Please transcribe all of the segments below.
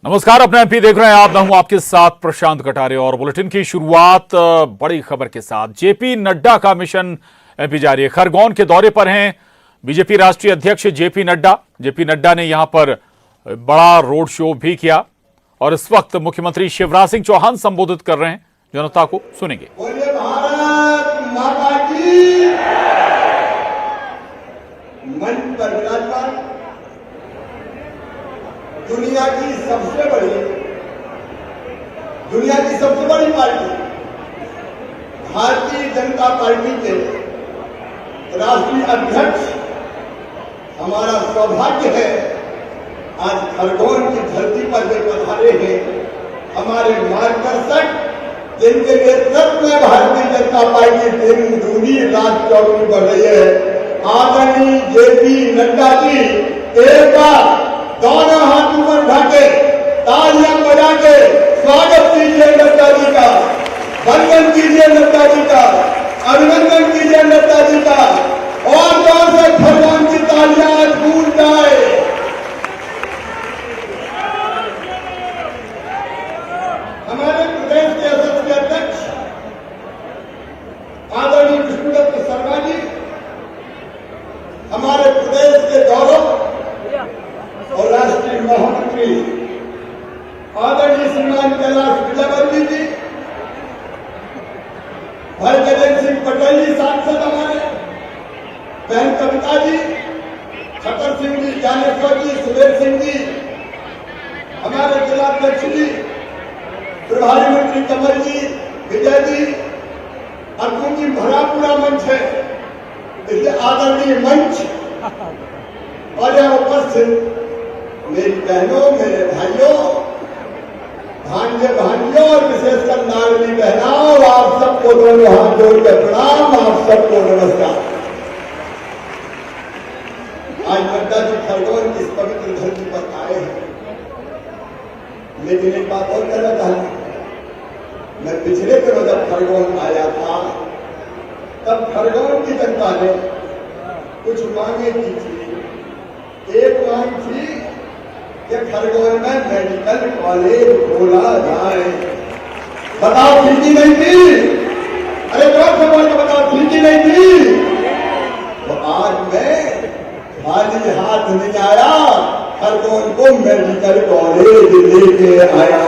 नमस्कार, अपने एमपी देख रहे हैं आप। मैं हूं आपके साथ प्रशांत कटारे और बुलेटिन की शुरुआत बड़ी खबर के साथ। जेपी नड्डा का मिशन एमपी जारी है। खरगोन के दौरे पर हैं बीजेपी राष्ट्रीय अध्यक्ष जेपी नड्डा। जेपी नड्डा ने यहां पर बड़ा रोड शो भी किया और इस वक्त मुख्यमंत्री शिवराज सिंह चौहान संबोधित कर रहे हैं जनता को। सुनेंगे। बोलिए भारत माता की। मंच पर विराजमान दुनिया की सबसे बड़ी पार्टी भारतीय जनता पार्टी के राष्ट्रीय अध्यक्ष, हमारा सौभाग्य है आज खरगोन की धरती पर वे पधारे हैं। हमारे मार्गदर्शक, जिनके नेतृत्व में भारतीय जनता पार्टी दिन दूनी रात चौगुनी बढ़ रही है, आदरणीय जेपी नड्डा जी, एक बार दोनों हाथ ऊपर उठा के तालियां बजा के स्वागत कीजिए नड्डा जी का, वंदन कीजिए नड्डा जी का, अभिनंदन कीजिए नड्डा जी का और जोर से खरगोन की तालियां गूंज जाए। हमारे प्रदेश के राष्ट्रीय अध्यक्ष आदरणीय विष्णुदत्त शर्मा जी, हमारे प्रदेश के गौरव और राष्ट्रीय महामंत्री आदरणीय श्रीमान कैलाश विजयवर्गीय जी, हरगोविंद सिंह पटेल जी सांसद, हमारे बहन कविता जी, खतर सिंह जी, ज्ञानेश्वर जी, सुबेर सिंह जी, हमारे जिलाध्यक्ष जी, प्रभारी मंत्री कमल जी, विजय जी, और क्योंकि भरा पूरा मंच है इसलिए आदरणीय मंच और यहाँ उपस्थित मेरी बहनों, मेरे भाइयों, भांजे भांजियों और विशेषकर नागरिक बहनाओं, आप सबको दोनों हाथ जोड़ के प्रणाम, आप सबको नमस्कार। आज नड्डा जी खरगोन की इस पवित्र धरती पर आए हैं, लेकिन एक बात और कहना चाहूंगा। मैं पिछले दिनों जब खरगोन आया था तब खरगोन की जनता ने कुछ मांगे की थी। एक मांग थी कि खरगोन में मेडिकल कॉलेज खोला जाए। बताओ थी कि नहीं थी? अरे जोर से बोल के बताओ, थी कि नहीं थी? तो आज मैं खाली हाथ नहीं आया, खरगोन को मेडिकल कॉलेज लेके आया।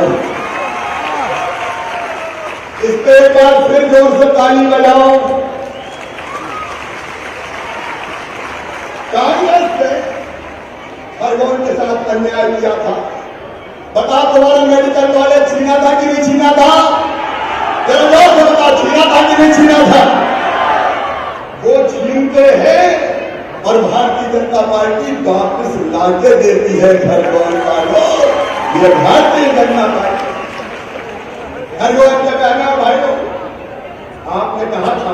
इस पे एक बार फिर जोर से ताली बजाओ। कांग्रेस ने खरगोन के साथ अन्याय किया था। बता, तुम्हारा मेडिकल कॉलेज छीना था कि नहीं छीना था? जरा जोर से बता, छीना था कि नहीं छीना था? वो छीनते हैं और भारतीय जनता पार्टी वापस लाके देती है खरगोन वालों। ये भारतीय जनता पार्टी। खरगोन के बहनों भाइयों, आपने कहा था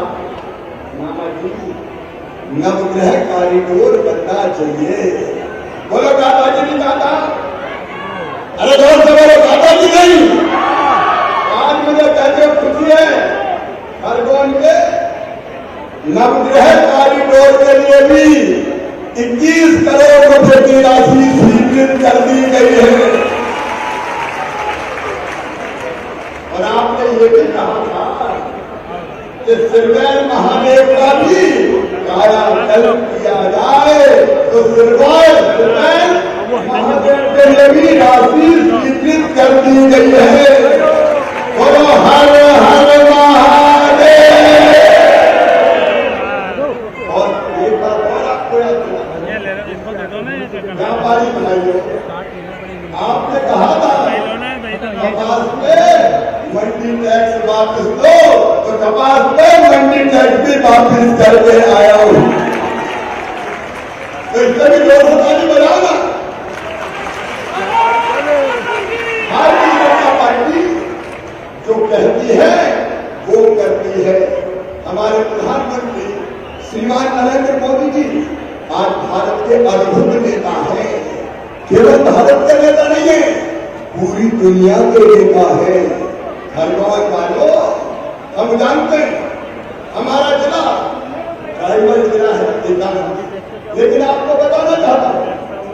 मामा जी नवग्रह कॉरिडोर बनना चाहिए। बोलो दादाजी नहीं दादा? अरे जोर से बोलो दादाजी नहीं। आज मुझे कहते खुशी है, खरगोन के नवग्रह कॉरिडोर के लिए भी 21 करोड़ रुपए की राशि स्वीकृत कर दी गई है। और आपने ये भी कहा था कि सिरवैर महादेव का भी कायाकल्प किया जाए, तो सिरवैर महादेव के लिए भी राशि स्वीकृत कर दी गई है। बोलो हर हर महादेव। और एक बात और आपको व्यापारी बनाइए, आपने कहा था कपास पे मंडी टैक्स वापस दो, तो कपास पे मंडी टैक्स भी वापस करके आया हूं। तो इससे भी जोर से ताली बजाओ ना। भारतीय जनता पार्टी जो कहती है वो करती है। हमारे प्रधानमंत्री श्रीमान नरेंद्र मोदी जी आज भारत के अद्भुत नेता हैं। केवल भारत के नेता नहीं है, पूरी दुनिया के नेता है। खरगोन वालों, हम जानते हैं हमारा जिला ट्राइबल जिला है, लेकिन आपको बताना चाहता हूं,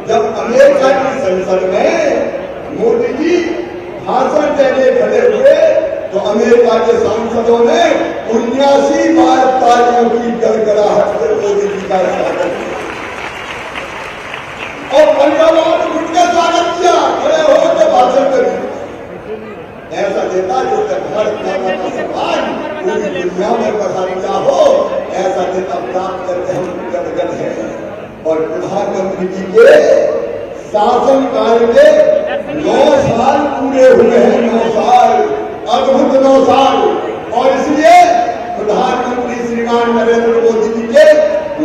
जब अमेरिका की संसद में मोदी देने खड़े हुए तो अमेरिका के सांसदों ने 79 बार तालियों की गड़गड़ाहट से मोदी जी का स्वागत किया और 15 बार उठ के स्वागत किया, खड़े हो के भाषण में ऐसा देता जिससे भारत माता का सम्मान पूरी दुनिया में बढ़ा दिया हो, ऐसा देता प्राप्त करके हम गदगद हैं। और प्रधानमंत्री जी के शासन काल के 9 साल पूरे हुए हैं, 9 साल, अद्भुत 9 साल। और इसलिए प्रधानमंत्री श्रीमान नरेंद्र मोदी जी के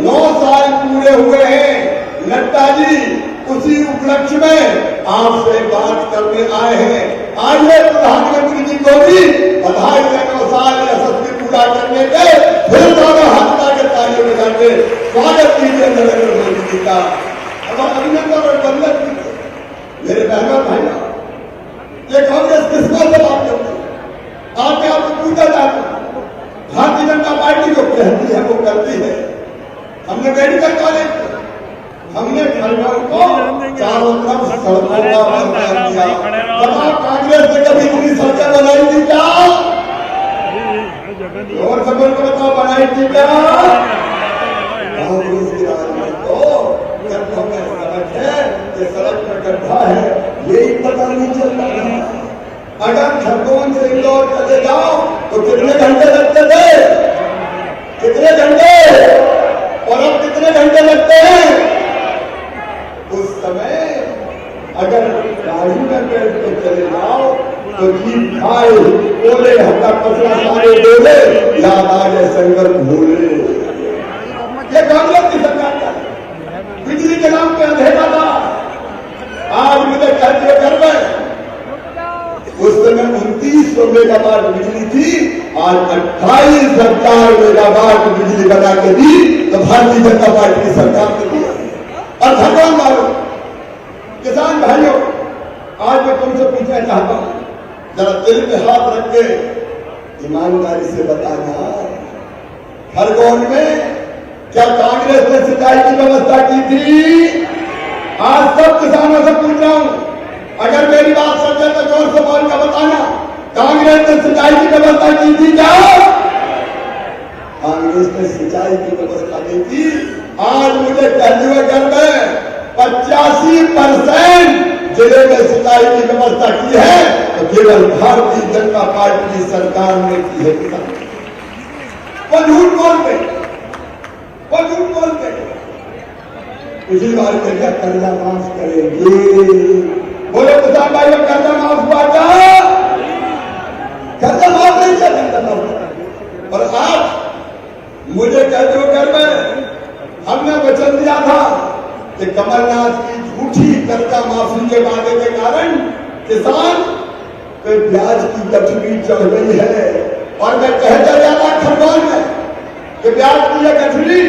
9 साल पूरे हुए हैं। नड्डा जी उसी उपलक्ष्य में आपसे बात करने आए हैं। आइए प्रधानमंत्री जी को भी बधाई दें 9 साल यशस्वी पूरा करने के, फिर दोनों हाथ के तालियों में जाके स्वागत कीजिए नरेंद्र मोदी जी का। अब अभिनंदन और बंदन कीजिए मेरे बहनों भाइयों। ये कांग्रेस किसको से बात करती है? आपके आपको पूछा जाता है, भारतीय जनता पार्टी जो कहती है वो करती है। हमने मेडिकल कॉलेज, हमने खरगोन को चारों तरफ सड़कों का बंद किया। बताओ कांग्रेस ने कभी इतनी सड़कें बनाई थी क्या? और सबको बताओ बनाई थी क्या? कांग्रेस की राज में तो गड्ढों में सड़क है, ये सड़क में गड्ढा है, यही पता नहीं चल रहा। अगर खरगोन से इंदौर चले जाओ तो कितने घंटे लगते थे? कितने घंटे? और अब कितने घंटे लगते हैं? उस समय अगर गाड़ी में बैठ के चले जाओ तो जीप खाए बोले हल्का पसरा सारे बोले याद आ गए शंकर भोले। ये कांग्रेस की सरकार का बिजली के नाम पे अंधेरा था। आज मुझे कहते घर में उस समय 2900 मेगावाट बिजली थी, आज 28,000 मेगावाट बिजली बना के दी तो भारतीय जनता पार्टी की सरकार ने दी। और भगवान मारो किसान भाइयों, आज मैं तुमसे पूछना चाहता हूं, जरा दिल पे हाथ रख के ईमानदारी से बताना, खरगोन में क्या कांग्रेस ने सिंचाई की व्यवस्था की थी? आज सब किसानों से पूछ रहा हूं, अगर मेरी बात समझे तो जोर से बोल कर बताना, कांग्रेस ने सिंचाई की व्यवस्था की थी क्या? कांग्रेस ने सिंचाई की व्यवस्था की थी। आज मुझे कहते हुए घर में 85% जिले में सिंचाई की व्यवस्था की है तो केवल भारतीय जनता पार्टी की सरकार ने की है। वो झूठ बोलते, वो झूठ बोलते। पिछली बार क्या कर्जा माफ करेंगे? बोले किसान भाइयों कर्जा माफ हुआ क्या? कर्जा माफ नहीं किया, कर्जा माफ। और आज मुझे कहते हुए घर में हमने वचन दिया था कि कमलनाथ की झूठी कर्जा माफी के वादे के कारण किसान पे ब्याज की गठरी चढ़ गई है। और मैं कहता जाता खरगोन में कि ब्याज की यह गठरी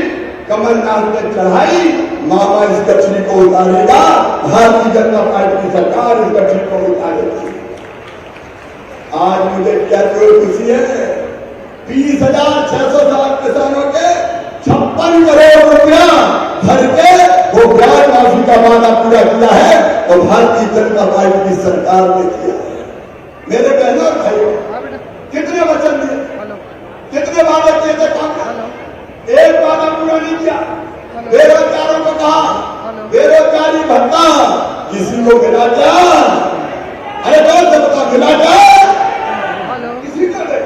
कमलनाथ ने चढ़ाई, मामा इस गठरी को उतारेगा, भारतीय जनता पार्टी की सरकार इस गठरी को उतारेगी। आज मुझे क्या कोई खुशी है, 20,660 किसानों के 56 करोड़ रुपया भर के वो ब्याज माफी का वादा पूरा किया है और भारतीय जनता पार्टी की सरकार ने किया है। मेरे बहनों और भाइयों, कितने वचन दिए, कितने वादे किए थे कांग्रेस, एक वादा पूरा नहीं किया। बेरोजगारों को कहा बेरोजगारी भत्ता किसी को मिला क्या? अरे कौन से बता मिला क्या? किसी को नहीं,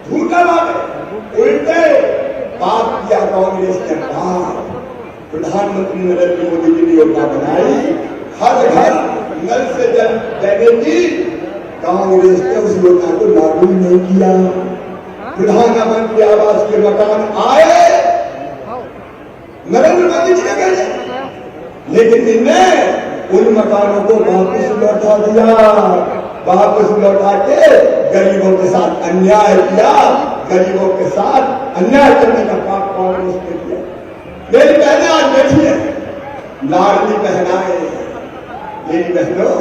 झूठा वादे, उल्टे पाप किया कांग्रेस ने। पाप प्रधानमंत्री नरेंद्र मोदी जी ने योजना बनाई, हर घर नल से जल देने की, कांग्रेस ने उस योजना को लागू नहीं किया। प्रधानमंत्री आवास के मकान आए, नरेंद्र मोदी जी ने भेजे, लेकिन इनने उन मकानों को वापस लौटा दिया। वापस लौटा के गरीबों के साथ अन्याय किया, गरीबों के साथ अन्याय करने का पाप कांग्रेस ने किया। मेरी बहनें आज बैठी है, लाडली बहनाएं, मेरी बहनों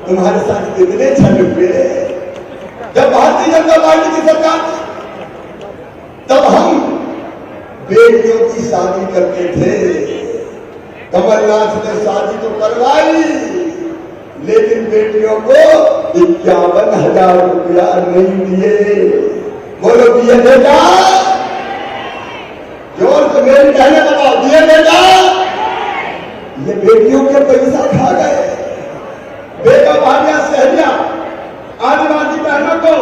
तुम्हारे साथ कितने छल हुए। जब भारतीय जनता पार्टी की सरकार थी तब हम बेटियों की शादी करते थे। कमलनाथ ने शादी तो करवाई, लेकिन बेटियों को 51,000 रुपया नहीं दिए। बोलो दिए बेटा? जोर से मेरी कहने बताओ, दिए बेटा? ये बेटियों के पैसा खा गए। बेटा भाग्या सहरिया आदिवासी बहनों को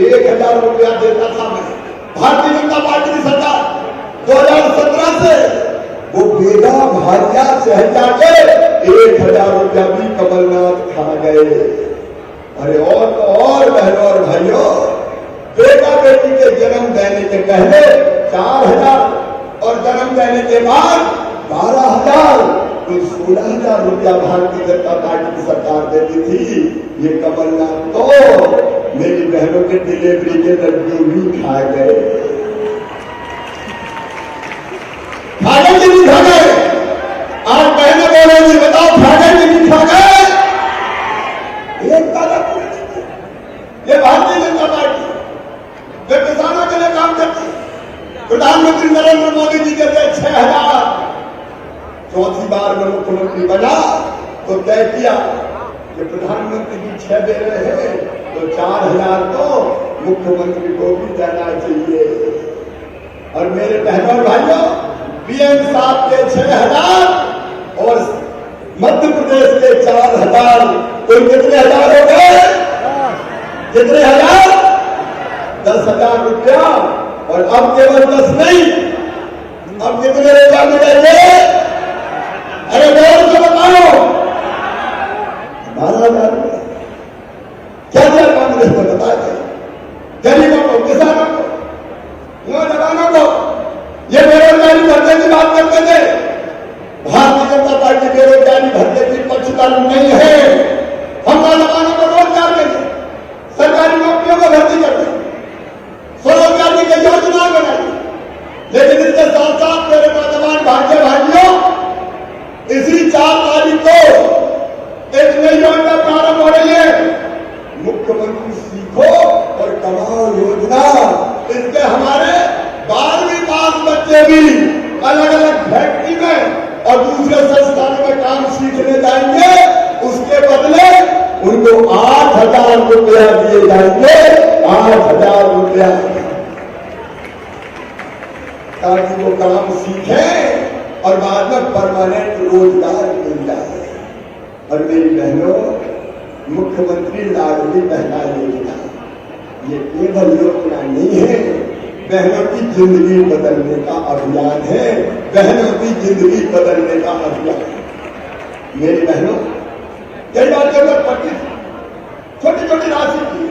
1,000 रुपया देता था मैं। भारतीय जनता पार्टी की सरकार 2017 से वो बेटा भाग्या सहरिया के 1,000 रुपया भी कमलनाथ खा गए। अरे और तो और बहनों और भाइयों, बेटा बेटी के जन्म देने के पहले 4,000 और जन्म देने के बाद 12,000, कुल 16,000 रुपया भारतीय जनता पार्टी की सरकार देती थी। ये कमलनाथ तो मेरी बहनों के डिलीवरी के लड्डू भी खा गए। खा गए कि नहीं खा गए? आज बहनें बोलेंगी, बताओ खा गए कि नहीं खा गए? एक तारीख ये भारतीय जनता पार्टी वे किसानों के लिए काम करती है। प्रधानमंत्री नरेंद्र मोदी जी कहते हैं 6,000। चौथी बार में मुख्यमंत्री बना तो तय किया कि प्रधानमंत्री भी 6 दे रहे हैं तो 4,000 तो मुख्यमंत्री को भी देना चाहिए। और मेरे बहनों और भाइयों, पीएम साहब के 6,000 और मध्य प्रदेश के 4,000, कुल कितने हजार हो गए? कितने हजार? 10,000 रुपया। और अब केवल 10 नहीं, अब कितने रुपया मिलेंगे? अरे जोर से बताओ। 12,000 रुपया। क्या क्या कांग्रेस ने बताया? गरीबों को, किसानों को, नौजवानों को ये बेरोजगारी भत्ते की बात करते थे। भारतीय जनता पार्टी बेरोजगारी भत्ते की पक्षधर नहीं है। हम नौजवानों को रोजगार देंगे, सरकारी नौकरियों को भर्ती करते, स्वरोजगार की योजना बनाई। लेकिन इसके साथ साथ मेरे नौजवान भाइयों, इसी 4 तारीख को एक नई योजना प्रारंभ हो रही है, मुख्यमंत्री सीखो और कमाओ योजना। इसके हमारे 12वीं पास बच्चे भी अलग अलग फैक्ट्री में और दूसरे संस्थानों में काम सीखने जाएंगे। उसके बदले उनको 8,000 रुपया दिए जाएंगे। 8,000 रुपया, ताकि वो काम सीखें और बाद में परमानेंट रोजगार मिल जाए। और मेरी बहनों, मुख्यमंत्री लाडली बहना योजना ये केवल योजना नहीं है, बहनों की जिंदगी बदलने का अभियान है। बहनों की जिंदगी बदलने का अभियान। मेरी बहनों, कई बार जरूरत पड़ती थी छोटी छोटी राशि की,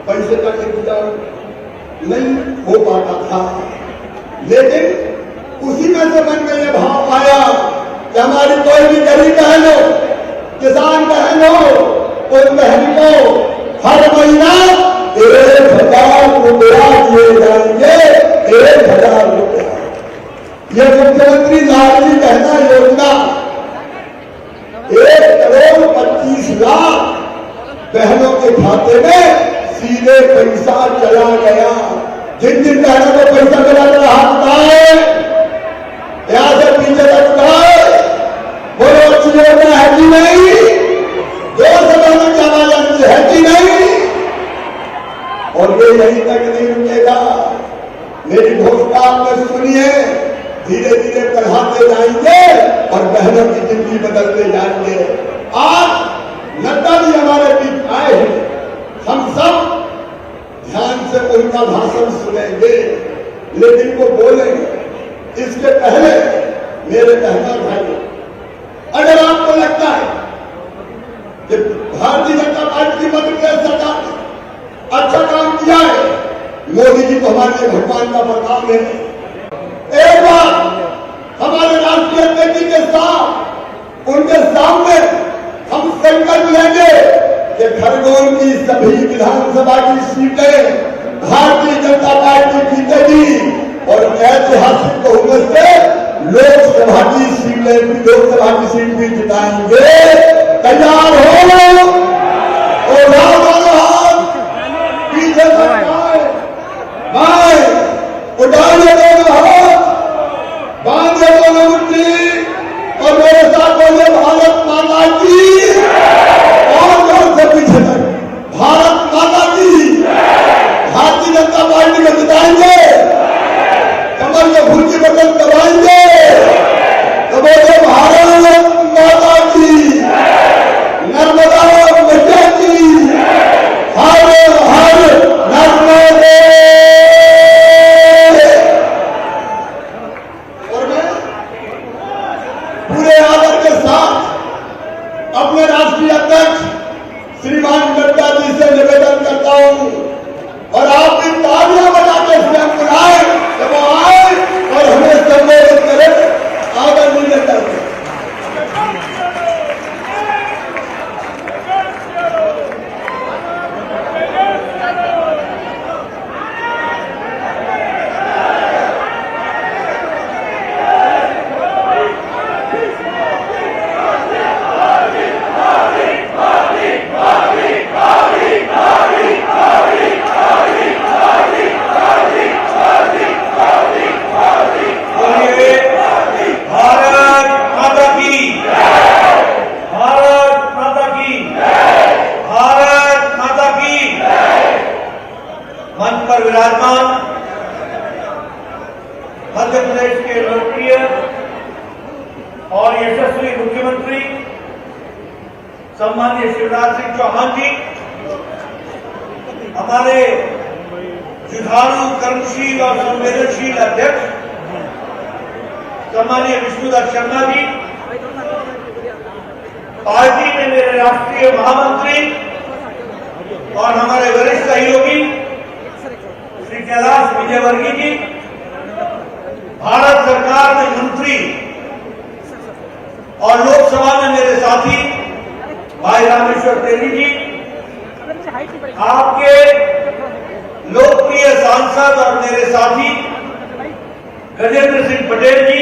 पैसे का इंतजाम नहीं हो पाता था। लेकिन उसी में से मन में यह भाव आया कि हमारी कोई भी गरीब बहन हो, किसान बहन हो, उन बहन को हर महीना 1,000 रुपया दिए जाएंगे। 1,000 रुपया। ये मुख्यमंत्री लाडली बहना योजना 1,25,00,000 बहनों के खाते में सीधे पैसा चला गया। जिन जिन बहनों को पैसा मिला था हाथ उठाए, यहां से पीछे तक उठाए। बोलो अच्छी योजना है कि नहीं? जोर से बहनों की आवाज आती है कि नहीं? और ये यहीं तक नहीं रुकेगा। मेरी घोषणा आपने सुनी है, धीरे धीरे बढ़ाते जाएंगे और बहनों की जिंदगी बदलते जाएंगे। आज नड्डा जी हमारे बीच आए हैं, हम सब ध्यान से उनका भाषण सुनेंगे, लेकिन वो बोलेंगे इसके पहले मेरे बहनों भाइयों, अगर आपको लगता है कि भारतीय जनता पार्टी की मध्य प्रदेश सरकार ने अच्छा काम किया है, मोदी जी तो हमारे लिए भगवान का वरदान है। एक बार हमारे राष्ट्रीय अध्यक्ष के साथ उनके सामने हम संकल्प लेंगे कि खरगोन की सभी विधानसभा की सीटें भारतीय जनता पार्टी जीतेगी और ऐतिहासिक बहुमत से लोकसभा की सीट भी जिताएंगे। तैयार हो? और पीछे भाई उठाने दोनों हाथ, बांधे दोनों मुट्ठी और मेरे साथ बोले भारत माता की फूल बटन दबाएंगे तो बोले भारत माता की, नर्मदा मैया की, हर हर नर्मदे। और मैं पूरे आदर के साथ अपने राष्ट्रीय अध्यक्ष श्रीमान नड्डा जी से निवेदन करता हूं, और आप भी तालियां बजाते स्वयं बुलाए जब वो आए और हमें संबोधित करें आदरणीय नेता से। मंच पर विराजमान मध्य प्रदेश के लोकप्रिय और यशस्वी मुख्यमंत्री सम्माननीय शिवराज सिंह चौहान जी, हमारे जुझारू, कर्मशील और संवेदनशील अध्यक्ष सम्माननीय विष्णुदत्त शर्मा जी, पार्टी में मेरे राष्ट्रीय महामंत्री और हमारे वरिष्ठ सहयोगी श्री कैलाश विजयवर्गीय जी, भारत सरकार में मंत्री और लोकसभा में मेरे साथी भाई रामेश्वर तेली जी, आपके लोकप्रिय सांसद और मेरे साथी गजेंद्र सिंह पटेल जी,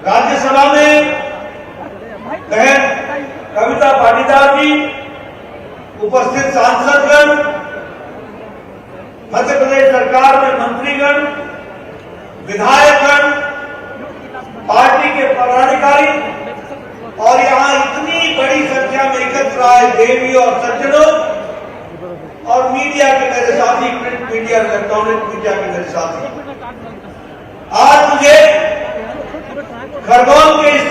राज्यसभा में बहन कविता पाटीदार जी, उपस्थित सांसदगण, मध्य प्रदेश सरकार में मंत्रीगण, विधायकगण, पार्टी के पदाधिकारी और यहां इतनी बड़ी संख्या में एकत्र आए देवी और सज्जनों और मीडिया के मेरे साथी, प्रिंट मीडिया, इलेक्ट्रॉनिक मीडिया के मेरे साथी, आज मुझे खरगोन के इस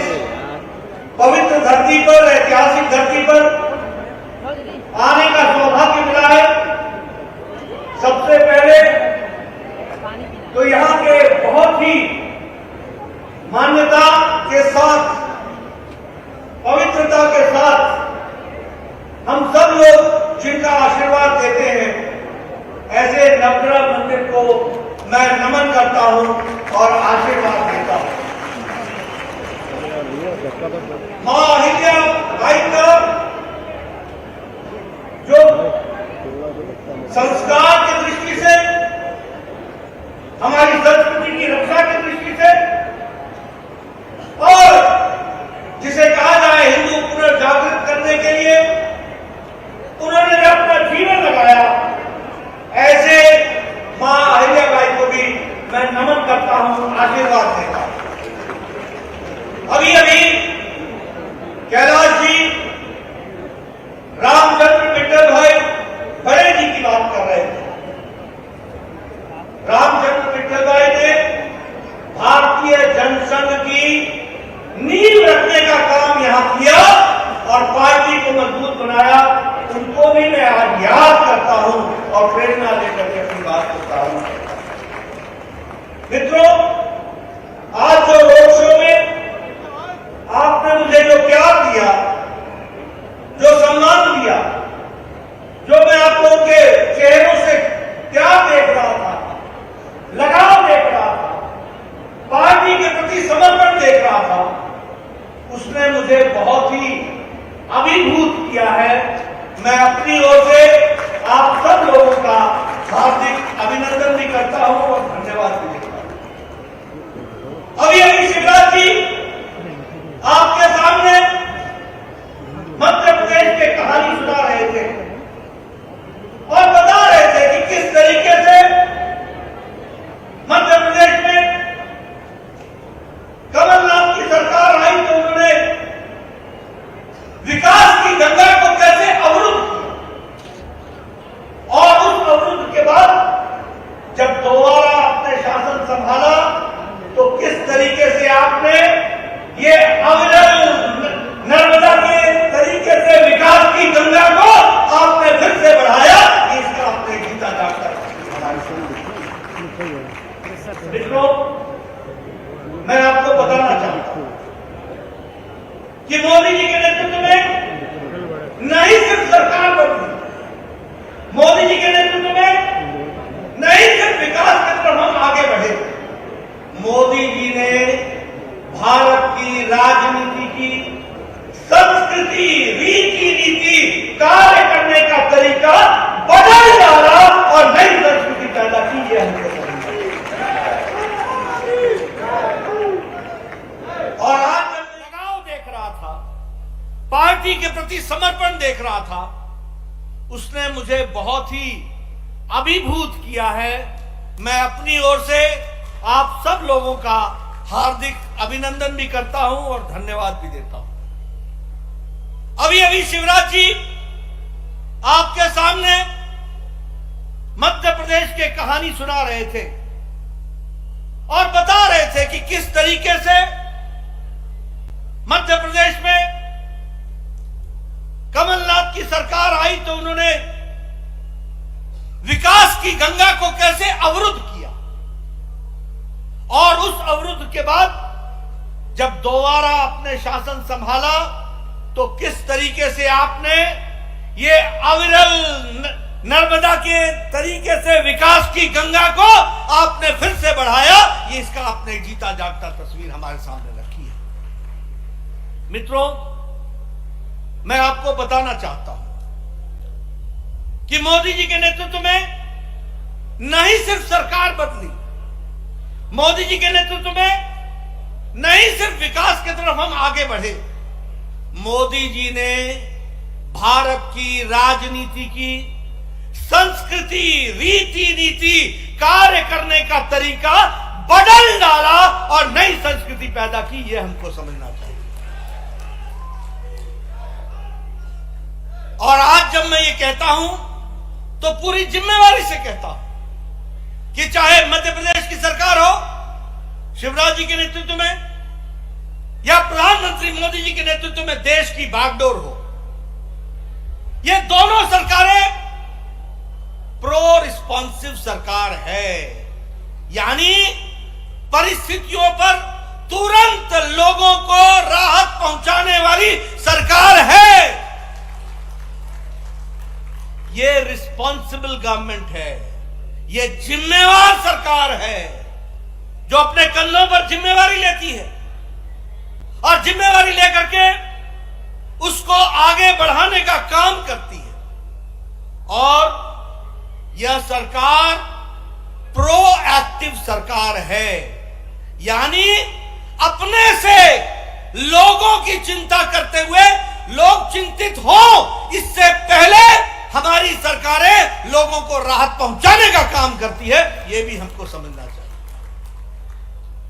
पवित्र धरती पर, ऐतिहासिक धरती पर आने का सौभाग्य मिला है। सबसे पहले तो यहाँ के बहुत ही मान्यता के साथ, पवित्रता के साथ हम सब लोग जिनका आशीर्वाद देते हैं, ऐसे नवग्रह मंदिर को मैं नमन करता हूं और आशीर्वाद देता हूं। मां अहिल्या बाई का जो संस्कार की दृष्टि से, हमारी संस्कृति की रक्षा की दृष्टि से, और जिसे कहा जाए हिंदू पुनर्जागृत करने के लिए उन्होंने जो अपना जीवन लगाया, ऐसे मां अहिल्याबाई को भी मैं नमन करता हूं, आशीर्वाद देता हूं। अभी अभी कैलाश जी रामचंद्र विठल भाई बड़े जी की बात कर रहे थे। रामचंद्र विठल भाई ने भारतीय जनसंघ की नींव रखने का काम यहां किया और पार्टी को मजबूत बनाया। उनको भी मैं आज याद करता हूं और प्रेरणा लेकर के अपनी बात करता हूं। मित्रों, आज जो रोड शो में आपने मुझे जो प्यार दिया, जो सम्मान दिया, जो मैं आप लोगों के चेहरों से प्यार देख रहा था, लगाव देख रहा था, पार्टी के प्रति समर्पण देख रहा था, उसने मुझे बहुत ही अभिभूत किया है। मैं अपनी ओर से आप सब लोगों का हार्दिक अभिनंदन भी करता हूं और धन्यवाद भी देता हूं। अभी अभी शिवराज जी आपके सामने मध्य प्रदेश की कहानी सुना रहे थे और बता रहे थे कि किस तरीके से मध्य प्रदेश में कमलनाथ की सरकार आई तो उन्होंने विकास की गंगा को कैसे अवरुद्ध किया, और उस अवरुद्ध के बाद जब दोबारा अपने शासन मित्रों, मैं आपको बताना चाहता हूं कि मोदी जी के नेतृत्व में नहीं सिर्फ सरकार बदली, मोदी जी के नेतृत्व में नहीं सिर्फ विकास की तरफ हम आगे बढ़े, मोदी जी ने भारत की राजनीति की संस्कृति, रीति नीति, कार्य करने का तरीका बदल डाला और नई संस्कृति पैदा की है। और आज जब मैं लगाव देख रहा था, पार्टी के प्रति समर्पण देख रहा था, उसने मुझे बहुत ही अभिभूत किया है। मैं अपनी ओर से आप सब लोगों का हार्दिक अभिनंदन भी करता हूं और धन्यवाद भी देता हूं। अभी अभी शिवराज जी आपके सामने मध्य प्रदेश के कहानी सुना रहे थे और बता रहे थे कि किस तरीके से मध्य प्रदेश में कमलनाथ की सरकार आई तो उन्होंने विकास की गंगा को कैसे अवरुद्ध किया, और उस अवरुद्ध के बाद जब दोबारा अपने शासन संभाला तो किस तरीके से आपने ये अविरल नर्मदा के तरीके से विकास की गंगा को आपने फिर से बढ़ाया। ये इसका आपने जीता जागता तस्वीर हमारे सामने रखी है। मित्रों, मैं आपको बताना चाहता हूं कि मोदी जी के नेतृत्व में नहीं सिर्फ सरकार बदली, मोदी जी के नेतृत्व में नहीं सिर्फ विकास की तरफ हम आगे बढ़े, मोदी जी ने भारत की राजनीति की संस्कृति, रीति नीति, कार्य करने का तरीका बदल डाला और नई संस्कृति पैदा की। यह हमको समझना चाहिए। और आज जब मैं ये कहता हूं तो पूरी जिम्मेवारी से कहता हूं कि चाहे मध्य प्रदेश की सरकार हो शिवराज जी के नेतृत्व में या प्रधानमंत्री मोदी जी के नेतृत्व में देश की बागडोर हो, ये दोनों सरकारें प्रो रिस्पॉन्सिव सरकार है, यानी परिस्थितियों पर तुरंत लोगों को राहत पहुंचाने वाली सरकार है। ये रिस्पॉन्सिबल गवर्नमेंट है, ये जिम्मेवार सरकार है जो अपने कंधों पर जिम्मेवारी लेती है और जिम्मेवारी लेकर के उसको आगे बढ़ाने का काम करती है। और यह सरकार प्रोएक्टिव सरकार है, यानी अपने से लोगों की चिंता करते हुए लोग चिंतित हो इससे पहले हमारी सरकारें लोगों को राहत पहुंचाने का काम करती है। यह भी हमको समझना चाहिए।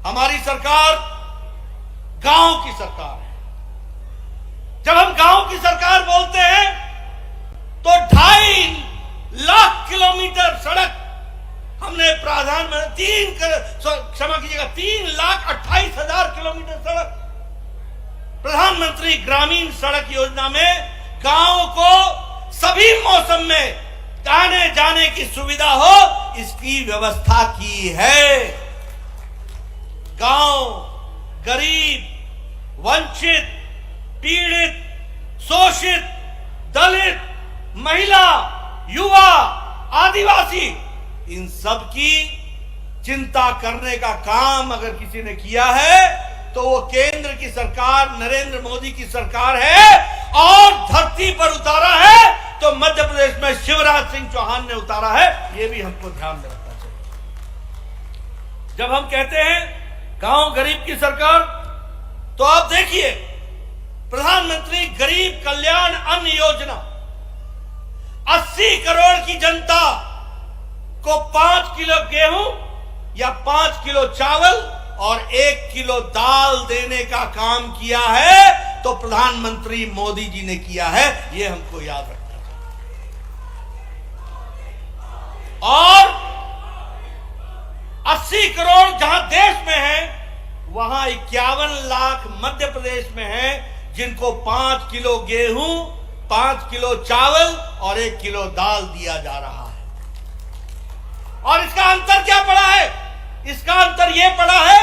हमारी सरकार गांव की सरकार है। जब हम गांव की सरकार बोलते हैं तो 2.5 लाख किलोमीटर सड़क हमने प्रधानमंत्री 3,28,000 किलोमीटर सड़क प्रधानमंत्री ग्रामीण सड़क योजना में गांव को सभी मौसम में आने जाने की सुविधा हो इसकी व्यवस्था की है। गांव गरीब, वंचित, पीड़ित, शोषित, दलित, महिला, युवा, आदिवासी, इन सब की चिंता करने का काम अगर किसी ने किया है तो वो केंद्र की सरकार नरेंद्र मोदी की सरकार है। और धरती पर उतारा है तो मध्य प्रदेश में शिवराज सिंह चौहान ने उतारा है। ये भी हमको ध्यान में रखना चाहिए। जब हम कहते हैं गांव गरीब की सरकार तो आप देखिए प्रधानमंत्री गरीब कल्याण अन्न योजना 80 करोड़ की जनता को 5 किलो गेहूं या 5 किलो चावल और 1 किलो दाल देने का काम किया है तो प्रधानमंत्री मोदी जी ने किया है। यह हमको याद रखना चाहिए। और 80 करोड़ जहां देश में है वहां 51 लाख मध्य प्रदेश में है जिनको 5 किलो गेहूं, 5 किलो चावल और 1 किलो दाल दिया जा रहा है। और इसका अंतर क्या पड़ा है? इसका अंदर यह पड़ा है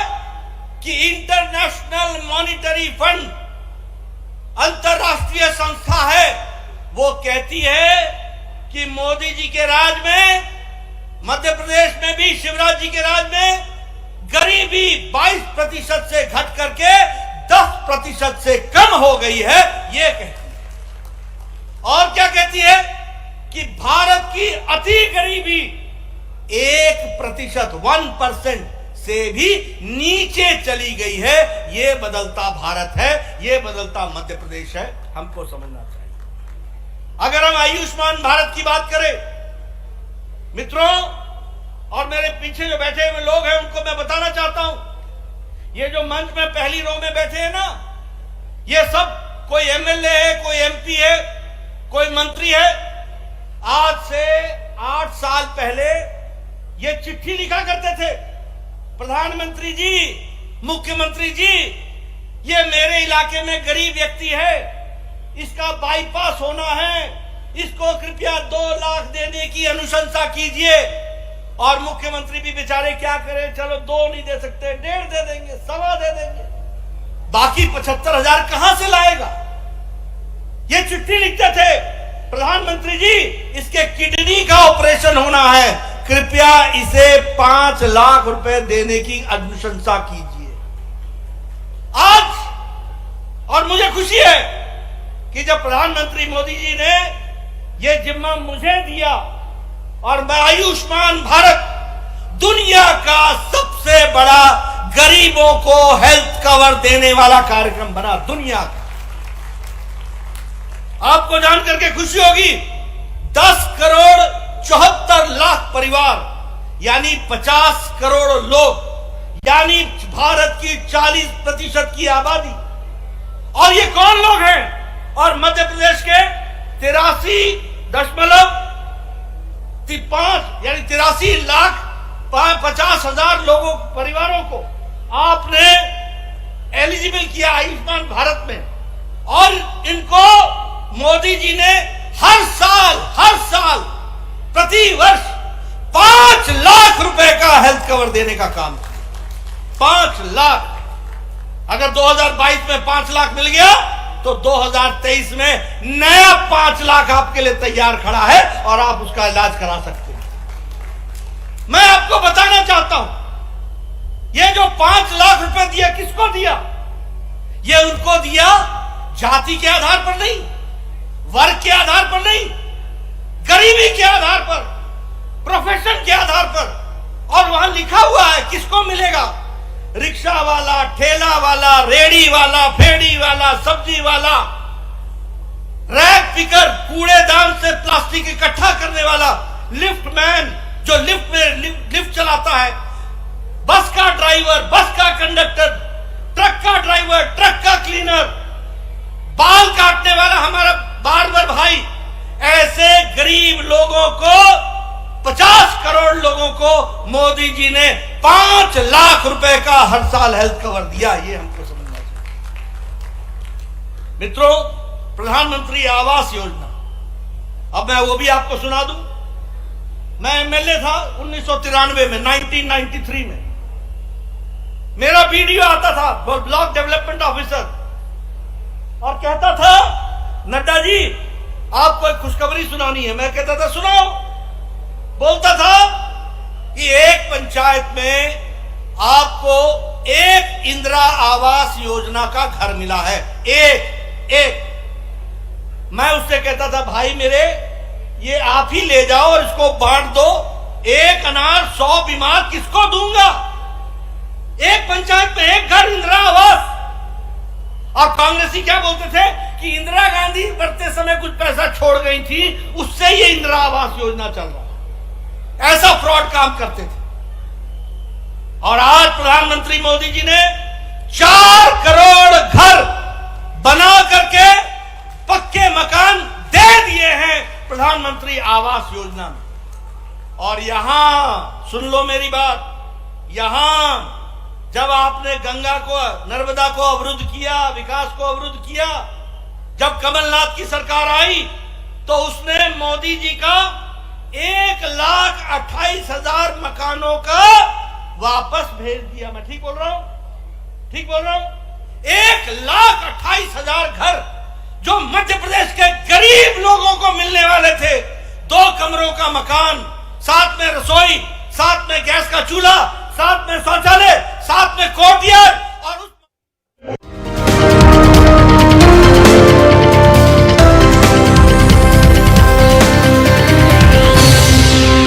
कि इंटरनेशनल मॉनिटरी फंड अंतरराष्ट्रीय संस्था है, वो कहती है कि मोदी जी के राज में, मध्य प्रदेश में भी शिवराज जी के राज में गरीबी 22% से घट करके 10% से कम हो गई है, ये कहती है। और क्या कहती है कि भारत की अति गरीबी 1% से भी नीचे चली गई है। ये बदलता भारत है, ये बदलता मध्य प्रदेश है, हमको समझना चाहिए। अगर हम आयुष्मान भारत की बात करें, मित्रों और मेरे पीछे जो बैठे हुए लोग हैं उनको मैं बताना चाहता हूं, ये जो मंच में पहली रो में बैठे हैं ना, ये सब कोई एमएलए है, कोई एमपी है, कोई मंत्री है। आज से 8 साल पहले ये चिट्ठी लिखा करते थे, प्रधानमंत्री जी, मुख्यमंत्री जी, ये मेरे इलाके में गरीब व्यक्ति है, इसका बाईपास होना है, इसको कृपया 2 लाख देने की अनुशंसा कीजिए। और मुख्यमंत्री भी बेचारे क्या करें, चलो 2 नहीं दे सकते, 1.5 दे देंगे, 1.25 दे देंगे, बाकी 75,000 कहां से लाएगा। ये चिट्ठी लिखते थे, प्रधानमंत्री जी इसके किडनी का ऑपरेशन होना है, कृपया इसे 5 लाख रुपए देने की अनुशंसा कीजिए। आज और मुझे खुशी है कि जब प्रधानमंत्री मोदी जी ने यह जिम्मा मुझे दिया और मैं आयुष्मान भारत, दुनिया का सबसे बड़ा गरीबों को हेल्थ कवर देने वाला कार्यक्रम बना, दुनिया का। आपको जानकर के खुशी होगी, 10 करोड़ 74 लाख परिवार, यानी 50 करोड़ लोग, यानी भारत की 40% की आबादी। और ये कौन लोग हैं? और मध्य प्रदेश के 83 लाख 50 हजार लोगों, परिवारों को आपने एलिजिबल किया आयुष्मान भारत में। और इनको मोदी जी ने हर साल प्रति वर्ष 5 लाख रुपए का हेल्थ कवर देने का काम किया। 5 लाख। अगर 2022 में 5 लाख मिल गया तो 2023 में नया 5 लाख आपके लिए तैयार खड़ा है और आप उसका इलाज करा सकते हैं। मैं आपको बताना चाहता हूं, ये जो 5 लाख रुपए दिया, किसको दिया? ये उनको दिया जाति के आधार पर नहीं, वर्ग के आधार पर नहीं, गरीबी के आधार पर, प्रोफेशन के आधार पर। और वहां लिखा हुआ है किसको मिलेगा? रिक्शा वाला, ठेला वाला, रेडी वाला, फेड़ी वाला, सब्जी वाला, रैक पिकर, कूड़ेदान से प्लास्टिक इकट्ठा करने वाला, लिफ्ट मैन जो लिफ्ट चलाता है, बस का ड्राइवर, बस का कंडक्टर, ट्रक का ड्राइवर, ट्रक का क्लीनर, बाल काटने वाला हमारा बार्बर भाई, ऐसे गरीब लोगों को, 50 करोड़ लोगों को मोदी जी ने 5 लाख रुपए का हर साल हेल्थ कवर दिया। ये हमको समझना चाहिए। मित्रों, प्रधानमंत्री आवास योजना, अब मैं वो भी आपको सुना दूं। मैं एमएलए था 1993 में, 1993 में। मेरा वीडियो आता था, ब्लॉक डेवलपमेंट ऑफिसर, और कहता था, नड्डा जी आपको एक खुशखबरी सुनानी है। मैं कहता था सुनाओ। बोलता था कि एक पंचायत में आपको एक इंदिरा आवास योजना का घर मिला है, एक। मैं उससे कहता था, भाई मेरे, ये आप ही ले जाओ और इसको बांट दो, 1 अनार 100 बीमार किसको दूंगा? एक पंचायत में एक घर, इंदिरा आवास। और कांग्रेसी क्या बोलते थे कि इंदिरा गांधी मरते समय कुछ पैसा छोड़ गई थी, उससे ये इंदिरा आवास योजना चल रहा है। ऐसा फ्रॉड काम करते थे। और आज प्रधानमंत्री मोदी जी ने 4 करोड़ घर बना करके पक्के मकान दे दिए हैं प्रधानमंत्री आवास योजना में। और यहां सुन लो मेरी बात, यहां जब आपने गंगा को, नर्मदा को अवरुद्ध किया, विकास को अवरुद्ध किया, जब कमलनाथ की सरकार आई तो उसने मोदी जी का 1,28,000 मकानों का वापस भेज दिया। मैं ठीक बोल रहा हूं? ठीक बोल रहा हूं? 1,28,000 घर जो मध्य प्रदेश के गरीब लोगों को मिलने वाले थे, 2 कमरों का मकान, साथ में रसोई, साथ में गैस का चूल्हा, साथ में शौचालय, साथ में कोर्टयार्ड,